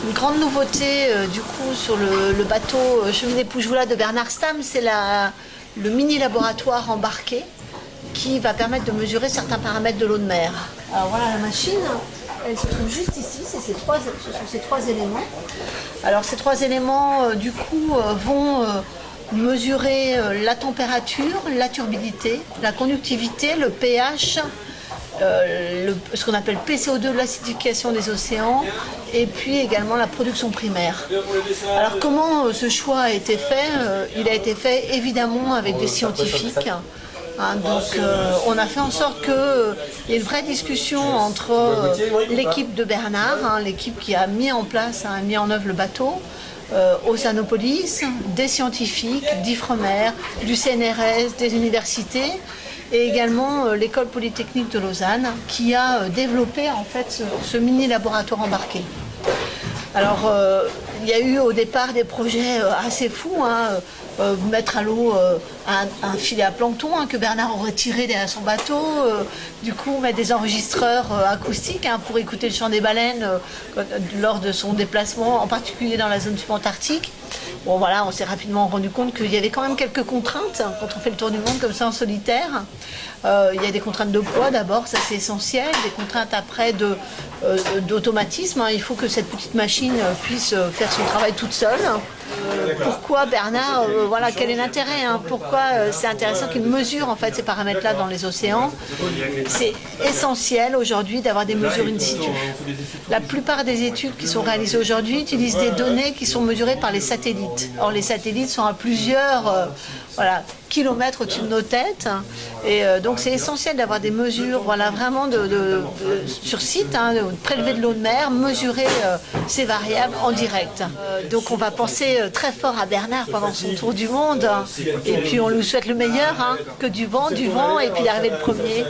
Une grande nouveauté du coup sur le bateau cheminée Poujoula de Bernard Stamm, c'est le mini laboratoire embarqué qui va permettre de mesurer certains paramètres de l'eau de mer. Alors voilà la machine, elle se trouve juste ici, ce sont ces trois éléments. Alors ces trois éléments du coup vont mesurer la température, la turbidité, la conductivité, le pH, ce qu'on appelle PCO2, l'acidification des océans, et puis également la production primaire. Alors comment ce choix a été fait? Il a été fait évidemment avec des scientifiques. Donc on a fait en sorte qu'il y ait une vraie discussion entre l'équipe de Bernard, l'équipe qui a mis en place, mis en œuvre le bateau, Oceanopolis, des scientifiques, d'Ifremer, du CNRS, des universités, et également l'école polytechnique de Lausanne qui a développé en fait ce mini laboratoire embarqué. Alors il y a eu au départ des projets assez fous, mettre à l'eau un filet à plancton que Bernard aurait tiré derrière son bateau, du coup mettre des enregistreurs acoustiques pour écouter le chant des baleines lors de son déplacement, en particulier dans la zone subantarctique. Bon voilà, on s'est rapidement rendu compte qu'il y avait quand même quelques contraintes quand on fait le tour du monde comme ça en solitaire. Il y a des contraintes de poids d'abord, ça c'est essentiel, des contraintes après d'automatisme. Il faut que cette petite machine puisse faire son travail toute seule. Pourquoi Bernard, voilà, quel est l'intérêt, pourquoi c'est intéressant qu'il mesure en fait ces paramètres-là dans les océans? C'est essentiel aujourd'hui d'avoir des mesures in situ. La plupart des études qui sont réalisées aujourd'hui utilisent des données qui sont mesurées par les satellites. Or les satellites sont à plusieurs kilomètres au-dessus de nos têtes, et donc c'est essentiel d'avoir des mesures, vraiment sur site, de prélever de l'eau de mer, mesurer ces variables en direct. Donc on va penser très fort à Bernard pendant son tour du monde, et puis on lui souhaite le meilleur, que du vent, et puis d'arriver le premier.